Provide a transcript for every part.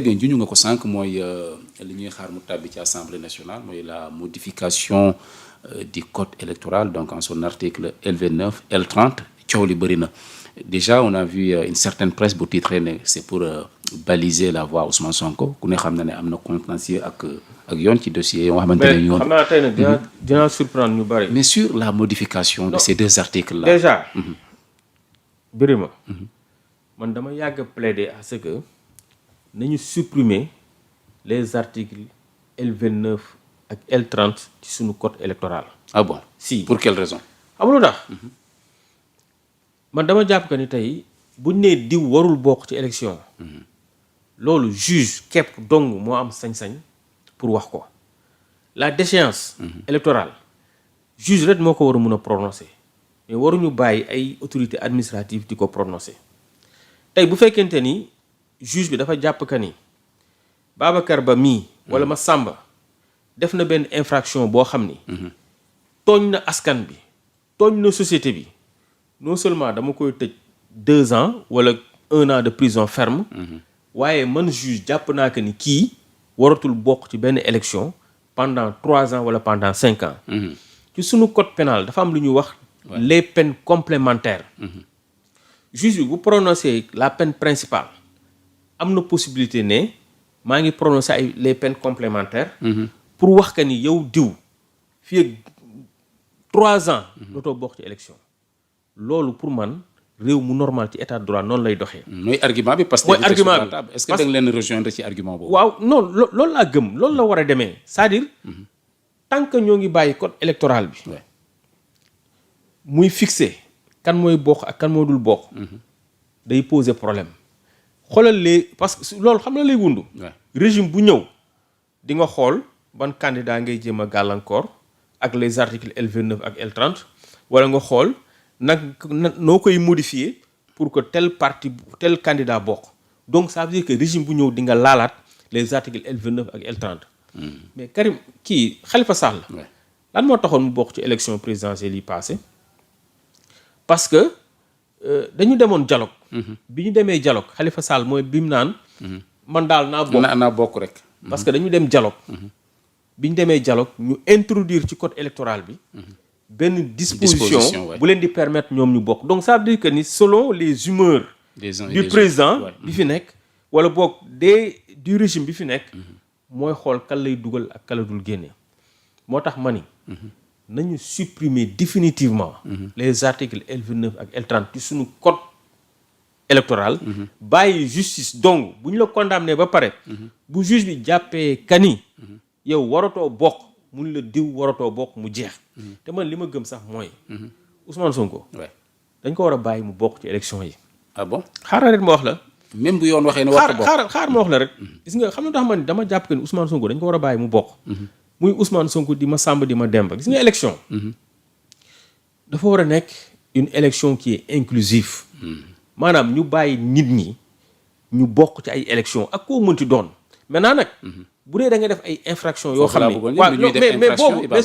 bien juñu nga ko sànq mooy li ñuy xaar mu tàbbi ci Assemblée nationale mooy la modification du code électoral donc en son article L29 L30 coow li bëri na déjà on a vu une certaine presse bu titré ne c'est pour baliser la voie Ousmane Sonko ku ne xam na ne am na contentieux ak yoon ci dossier yoo xamante ne ñu. mais xam naa tey nag dinaa surprendre ñu bëri. mais sur la modification de ces deux articles là. déjà Birima man dama yàgg plaider à ce que nañu supprimer les articles L29 ak L30 ci suñu code électoral. Ah bon? Si. Pour quelle raison? amul tax man dama jàpp que ni tey buñ nee diw warul bokk ci élection loolu juge képp dong moo am sañ-sañ pour wax ko la déchéance électorale juge rek moo ko war a mun a prononcer mais waruñu bàyyi ay autorité administrative di ko prononcer tey bu fekkente ni juge bi dafa jàpp que ni Babacar Ba mii wala ma Samba def na benn infraction boo xam ni tooñ na askan bi tooñ na société bi non seulement dama koy tëj 2 ans wala 1 an de prison ferme waaye man juge jàpp naa que ni kii waratul bokk ci benn élection pendant 3 ans wala pendant 5 ans ci sunu code pénal dafa am lu ñuy wax les peines complémentaires juge bi bu prononcer la peine principale am na possibilité ne maa ngi prononcer ay les peines complémentaires pour wax que ni yow diw fii ak 3 ans dootoo bokk ci élection loolu pour man réew mu normal ci état de droit noonu lay doxee. mooy argument bi parce que. mooy argument bi est-ce que da nga leen rejoindre ci argument boobu. waaw non loolu laa gëm loolu la war a demee c'est-à-dire tant que ñoo ngi bàyyi code électoral bi. muy fixé kan mooy bokk ak kan moo dul bokk. day poser problème xoolal les parce que loolu xam na lay wundu. régime bu ñëw di nga xool ban candidat ngay jéem a gàllankoor ak les articles L29 ak L30 wala nga xool. nag noo koy modifier pour que tel parti tel candidat bokk donc ça veut dire que régime bu ñëw di nga laalaat les articles L29 ak L30 mais Karim kii Khalifa Sall lan moo taxoon mu bokk ci élection présidentielle yi passé parce que dañu demoon dialogue bi ñu demee dialogue Khalifa Sall mooy bi mu naan man daal naa bokk rek parce que dañu dem dialogue bi ñu demee dialogue ñu introduire ci code électoral bi benn disposition bu leen di permettre ñoom ñu bokk donc ça veut dire que ni selon les humeurs du président bi fi nekk wala boog du régime bi fi nekk mooy xool kan lay dugal ak kan la dul génne moo tax ma ni nañu supprimer définitivement les articles L29 ak L30 ci suñu code électoral bàyyi justice donc bu ñu la condamné ba pare bu juge bi jàppee kani yow waratoo bokk mun la diw waratoo bokk mu jeex te man li ma gëm sax mooy Ousmane Sonko dañ ko war a bàyyi mu bokk ci élection yi. Ah bon? xaaral rek ma wax la. même bu yoon waxee ne war ko bokk xaar ma wax la rek. gis nga xam nga tax man dama jàpp que ni Ousmane Sonko dañ ko war a bàyyi mu bokk. muy Ousmane Sonko di ma Samba di ma Demba gis nga élection. dafa war a nekk une élection qui est inclusive. maanaam ñu bàyyi nit ñi ñu bokk ci ay élection ak koo mënti doon maintenant nag. bu dee da nga def ay infraction yoo xam ne waaw mais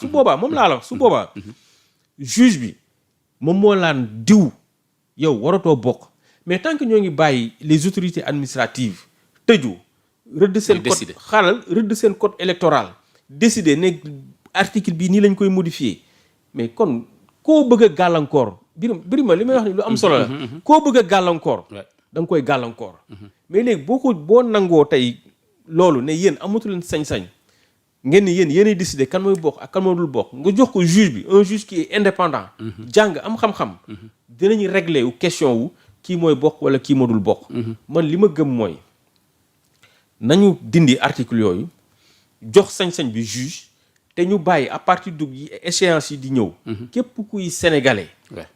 su boobaa moom laa la su boobaa juge bi moom moo laan diw yow waratoo bokk mais tant que ñoo ngi bàyyi les autorités administratives tëju rëdd seen code xaaral rëdd seen code électoral décider ne article bi nii lañ koy modifier mais kon koo bëgg a gàllankoor Birima li may wax ni lu am solo la koo bëgg a gàllankoor da nga koy gàllankoor mais léegi boo nangoo tey loolu ne yéen amatu leen sañ-sañ ngeen ni yéenay décider kan mooy bokk ak kan moo dul bokk nga jox ko juge bi un juge qui est indépendant jàng am xam-xam dinañu régler wu question wu kii mooy bokk wala kii moo dul bokk man li ma gëm mooy nañu dindi article yooyu jox sañ-sañ bi juge te ñu bàyyi à partir de échéance yi di ñëw képp kuy sénégalais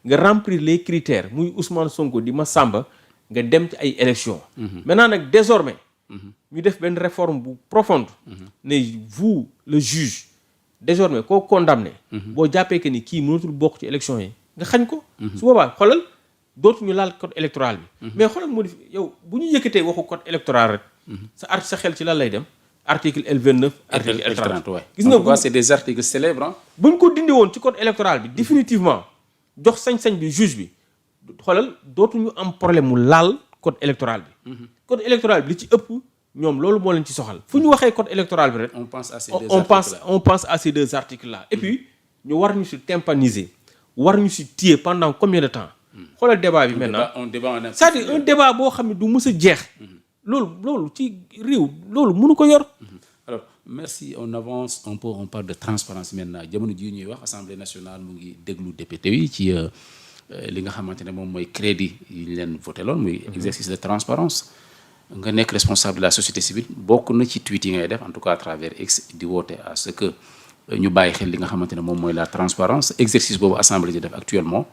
nga remplir les critères muy Ousmane Sonko di ma Samba nga dem ci ay élections maintenant nag désormais ñu def benn réforme bu profonde ne vous le juge désormais koo condamné boo jàppee que ni kii mënatul bokk ci élection yi nga xañ ko su boobaa xoolal dootuñu laal code électoral bi mais xoolal moo def yow bu ñu yëkkatee waxu code électoral rek sa xel ci lan lay dem article L29 article L30 gis nga c'est des articles célèbres bu ñu ko dindi woon ci code électoral bi définitivement jox sañ-sañ bi juge bi xoolal dootuñu am problème mu laal code électoral bi code électoral bi li ci ëpp ñoom loolu moo leen ci soxal fu ñu waxee code électoral bi rek on pense à ces on pense à ces 2 articles là et puis ñu war ñu si tympaniser war ñu si téye pendant combien de temps xoolal débat bi maintenant c'est-à-dire un débat boo xam ne du mës a jeex loolu ci réew loolu mënu ko yor. Alors merci, on avance un peu, on parle de transparence maintenant jamono jii ñuy wax assemblée nationale mu ngi déglu député yi ci li nga xamante ne moom mooy crédit yi ñu leen voté loon muy exercice de transparence nga nekk responsable de la société civile bokk na ci tweet yi ngay def en tout cas à travers X di woote à ce que ñu bàyyi xel li nga xamante ne moom mooy la transparence exercice boobu assemblée di def actuellement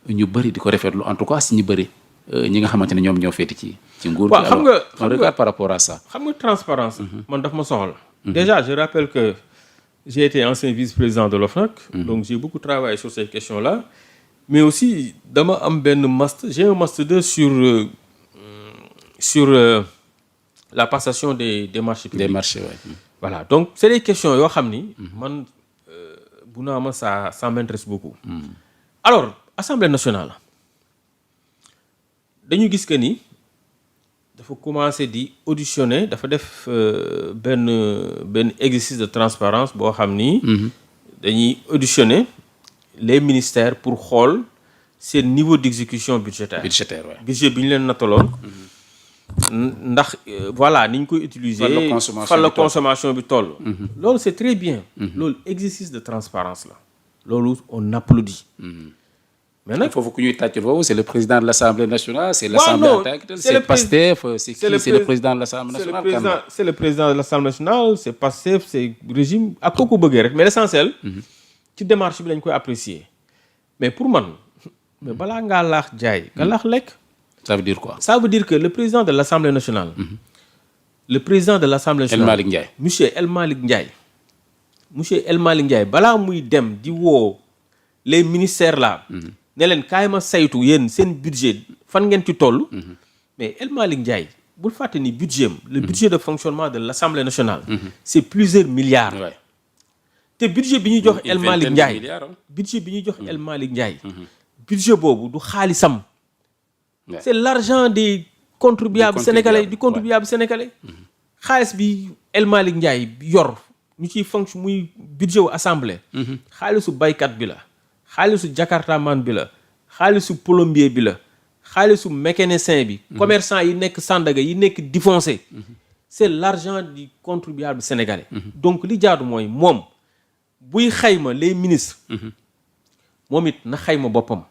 ñu bëri di ko rafetlu en tout cas si ñu bëri ñi nga xamante ne ñoom ñoo féeti ci nguur. waaw xam nga on regarde par rapport à ça. xam nga transparence man daf ma soxla. Déjà je rappelle que j'ai été ancien vice-président de l'OFNAC. Donc j'ai beaucoup travaillé sur ces questions-là. Mais aussi dama am benn master j'ai un master 2 sur la passation des marchés publics. Des marchés, ouais. Voilà donc c'est des questions yoo xam ni. man bu naa ma ça m'intéresse beaucoup. Alors Assemblée nationale dañu gis que ni dafa commencer di auditionner dafa def benn exercice de transparence boo xam ni. dañuy auditionner les ministères pour xool seen niveau d'exécution budgétaire. Ouais. budget bi ñu leen nataloon. ndax voilà ni ñu koy utiliser. fan la consommation bi toll. loolu c'est très bien. loolu exercice de transparence la. loolu on applaudit. mais nag foofu ku ñuy tàccul foofu c'est le président de l'Assemblée nationale. c'est l'Assemblée en tant que telle. c'est Pastef c'est qui c'est le président de l'Assemblée nationale. c'est le président de l'Assemblée nationale c'est Pastef c'est régime ak kooku bëggee rek mais l'essentiel. ci démarche bi lañ koy apprécier. mais pour man mais balaa ngaa laax jaay nga laax lekk. ça veut dire quoi? Ça veut dire que le président de l'Assemblée nationale. Le président de l'Assemblée nationale. El Malick Ndiaye. Monsieur El Malick Ndiaye balaa muy dem di woo les ministères là. ne leen kaay ma saytu yéen seen budget fan ngeen ci toll. mais El Malick Ndiaye bul fàtte ni budget am. le budget de fonctionnement de l'Assemblée nationale. c'est plusieurs milliards. Ouais. te budget bi ñuy jox El Malick Ndiaye budget bi ñuy jox El Malick Ndiaye. budget boobu du xaalisam. Ouais. c'est l'argent des contribuables sénégalais du contribuable sénégalais. xaalis bi El Malick Ndiaye yor ñu ciy fonction muy budget wu assemblée. xaalisu baykat bi la. xaalisu jakartaman bi la. xaalisu plombier bi la. xaalisu mécanicien bi. commerçant yi nekk Sandaga yi nekk Difoncé. c'est l'argent du contribuable sénégalais. donc li jaadu mooy moom buy xayma les ministres. moom it na xayma boppam.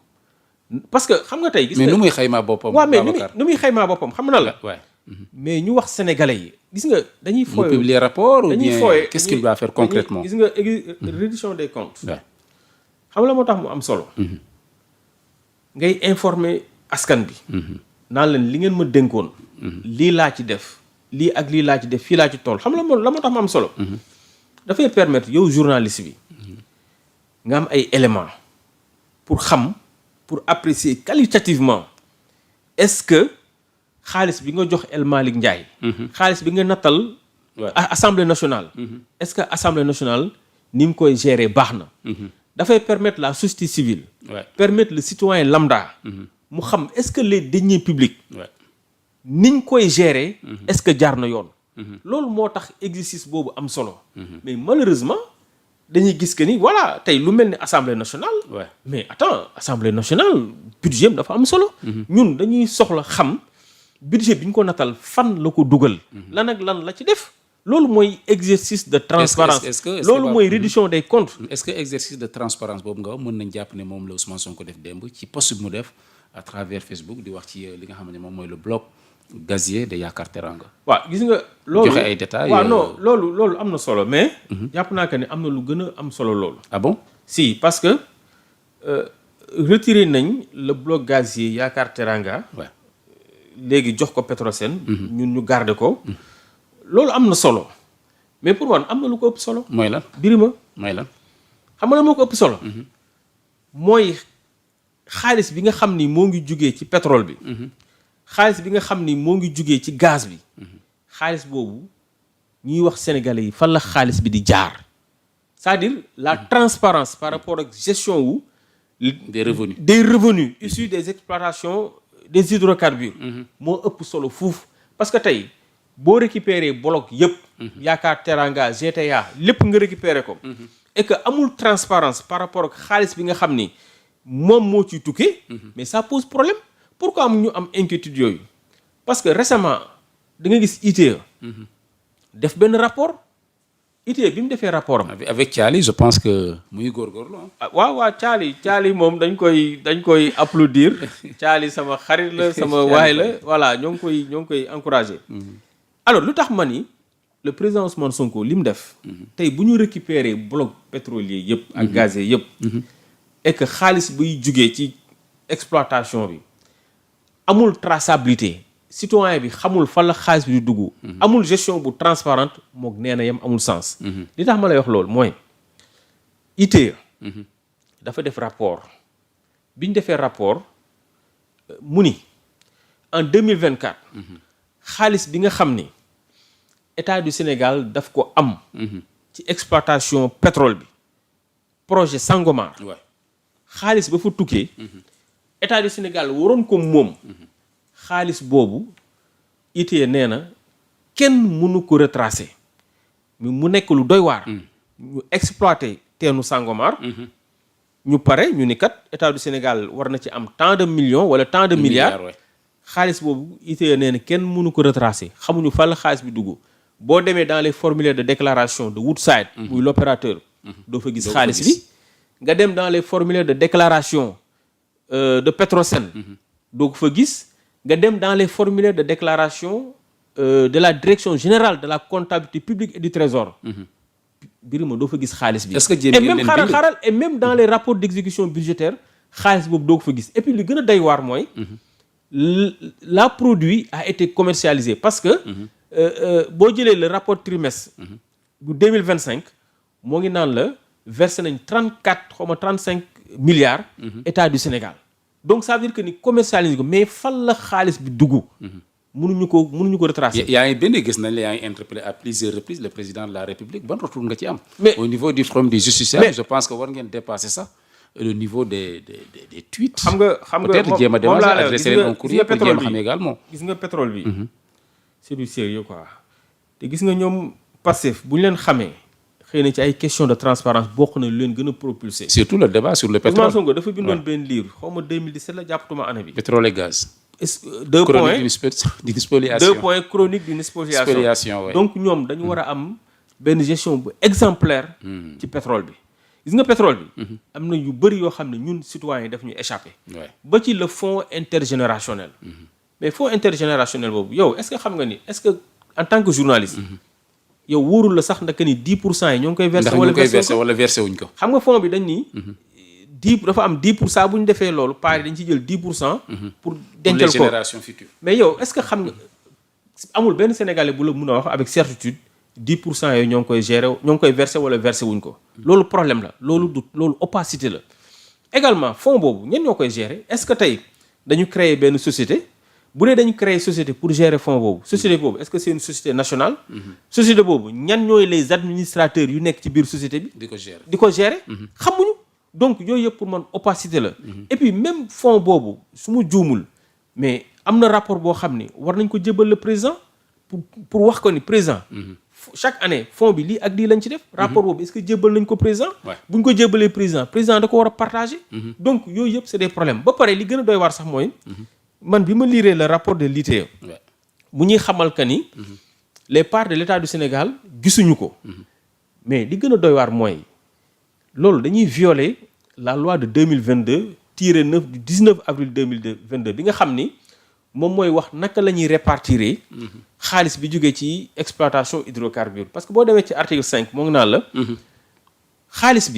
parce que xam nga tey. gis nga mais nu muy xaymaa boppam. waaw mais nu muy xaymaa boppam xam na la. Ouais. mais ñu wax sénégalais yi. gis nga dañuy mu publier rapport ou bien fooye qu'est-ce qu'il doit faire concrètement. gis nga reddition des comptes. Ouais. xam la moo tax mu am solo. ngay informer askan bi. naan leen li ngeen ma dénkoon. lii laa ci def. lii ak lii laa ci def fii laa ci toll xam la moo tax mu am solo. dafay permettre yow journaliste bi. nga am ay éléments pour xam. pour apprécier qualitativement est-ce que xaalis bi nga jox El Malick Ndiaye. xaalis bi nga nattal. Assemblée nationale. est-ce que Assemblée nationale ni mu koy gérer baax na. dafay permettre la société civile. permettre le citoyen lambda. mu xam est-ce que les deniers publics. ni ñu koy gérer. est-ce que jaar na yoon. loolu moo tax exercice boobu am solo. mais malheureusement. dañuy gis que ni voilà tey lu mel ni assemblée nationale. Ouais. mais attends assemblée nationale budget dafa am solo. ñun dañuy soxla xam budget bi ñu ko natal fan la ko dugal. lan ak lan la ci def. loolu mooy exercice de transparence loolu mooy reddition des comptes. est-ce que exercice de transparence boobu nga wax mën nañ jàpp ne moom la Ousmane Sonko def démb ci post bi mu def à travers Facebook di wax ci li nga xam ne moom mooy le bloc gazier de Yaakaar Teranga. waaw gis nga. loolu joxe ay détails. waaw non loolu am na solo mais. jàpp naa que ne am na lu gën a am solo loolu. ah bon. si parce que retiré nañ le bloc gazier Yaakaar Teranga. Ouais. léegi jox ko Petrosen. ñun ñu garder ko. loolu am na solo mais pour man am na lu ko ëpp solo. mooy lan Birima. mooy lan. xam nga moo ko ëpp solo. mooy xaalis bi nga xam ni moo ngi jugee ci pétrole bi. xaalis bi nga xam ni moo ngi jugee ci gaz bi. xaalis boobu ñuy wax sénégalais yi fan la xaalis bi di jaar. c'est-à-dire la transparence par rapport ak gestion wu. des revenus issus des exploitations des hydrocarbures. moo ëpp solo fuuf parce que tey boo récupérer bloc yëpp. Yaakaar Teranga GTA lépp nga récupérer ko. et que amul transparence par rapport ak xaalis bi nga xam ni moom moo ciy tukkee. mais ça pose problème. pourquoi ñu am inquiétude yooyu parce que récemment da nga gis ITIE. def benn rapport. ITIE bi mu defee rapport am. avec Thiali je pense que muy góorgóorlu ah waaw Thiali moom dañ koy applaudir Thiali sama xarit la sama waay la voilà ñoo ngi koy encourager. alors lu tax ma ni le président Ousmane Sonko li mu def. tey bu ñu récupérer bloc pétrolier yëpp. ak gazier yëpp. et que xaalis buy jugee ci exploitation bi amul traçabilité. citoyen bi xamul fan la xaalis bi di dugg. amul gestion bu transparente mook nee na yam amul sens. li tax ma lay wax loolu mooy ITIE. dafa def rapport bi ñu defee rapport mu ni en 2024. xaalis bi nga xam ni état du Sénégal daf ko am. ci exploitation pétrole bi projet Sangomar. xaalis ba fa tukkee. état du Sénégal waroon ko moom. xaalis boobu ITIE nee na kenn mënu ko retracer mu nekk lu doy waar. ñu exploiter teenu Sangomar. ñu pare ñu ni kat état du Sénégal war na ci am tant de millions wala tant de milliards. xaalis boobu ITIE nee na kenn mënu ko retracer xamuñu fan la xaalis bi dugg. boo demee dans les formulaires de déclaration de Woodside. muy l'opérateur. doo fa gis xaalis bi. nga dem dans les formulaires de déclaration de Petrosen. doo ko fa gis. nga dem dans les formulaires de déclaration de la direction générale de la comptabilité publique et du trésor. Birima doo fa gis xaalis bi. est-ce que jéem et même xaaral et même dans les rapports d'exécution budgétaire xaalis boobu doo ko fa gis et puis li gën a doy waar mooy. la produit a été commercialisé parce que. boo jëlee le rapport trimestre. bu 2025 moo ngi naan la versé nañ 35 milliards. état du Sénégal. donc ça veut dire que ni commercialisé ko mais fan la xaalis bi dugg. mënuñu ko retracer. yaa ngi benn gis nañ la yaa ngi interpellé à plusieurs reprises le président de la République ban retour nga ci am. mais au niveau du forum des justiciables je pense que war ngeen dépasser ça le niveau des tweets. xam nga peut-être jéem a démarrer adresser leen un courrier pour jéem a xam également. gis nga pétrole bi. c'est du sérieux quoi. te gis nga ñoom Pastef bu ñu leen xamee. xëy na ci ay question de transparence bokk na lu leen gën a propulser. surtout le débat sur le pétrole. Ousmane Sonko dafa bindoon benn livre xaw ma 2017 la jàppatuma année bi. pétrole et gaz. deux points d'une spoliation. 2 points chronique d'une spoliation. Ouais. donc ñoom dañu war a am benn gestion bu exemplaire. ci pétrole bi. gis nga pétrole bi. am na yu bëri yoo xam ne ñun citoyens yi daf ñu échappé. ba ci le fonds intergénérationnel. mais fonds intergénérationnel boobu yow est-ce que xam nga ni est-ce que en tant que journaliste. yow wóorul la sax ndaka ni 10% yi ñoo ngi koy versé wala versé wuñ ko. xam nga fond bi dañ ni. 10 dafa am 10% bu ñu defee loolu paa yi dañ ci jël 10%. pour dencal ko les générations futures. mais yow est-ce que xam nga amul benn Sénégalais bu la mun a wax avec certitude 10% yooyu ñoo ngi koy gérer ñoo ngi koy versé wala versé wuñ ko. loolu problème la loolu opacité la. également fonds boobu ñenn ñoo koy gérer est-ce que tey dañu créer benn société. bu dee dañu créer société pour gérer fonds boobu société boobu est-ce que c'est une société nationale. société boobu ñan ñooy les administrateurs yu nekk ci biir société bi. di ko gérer. xamuñu donc yooyu yëpp pour man opacité la. et puis même fonds boobu su ma juumul mais am na rapport boo xam ni war nañ ko jébal le président pour wax ko ni président. chaque année fonds bi lii ak lii lañ ci def. rapport boobu est-ce que jébal nañ ko président. bu ñu ko jébalee président da ko war a partager. donc yooyu yëpp c'est des problèmes ba pare li gën a doy waar sax mooy. man bi ma liiree le rapport de l'ITIE mu ñuy xamal que ni les parts de l'État du Sénégal gisuñu ko mais li gën a doy waar mooy loolu dañuy violer la loi de 2022-9 du 19 avril 2022 bi nga xam ni moom mooy wax naka la ñuy répartir xaalis bi jógee ci exploitation hydrocarbures parce que boo demee ci article 5 moo ngi naan la xaalis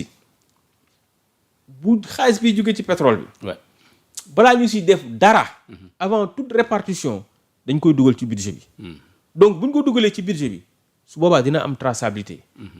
bi jógee ci pétrole bi balaa ñu si def dara avant toute répartition dañ koy dugal ci budget bi donc bu ñu ko dugalee ci budget bi su boobaa dina am traçabilité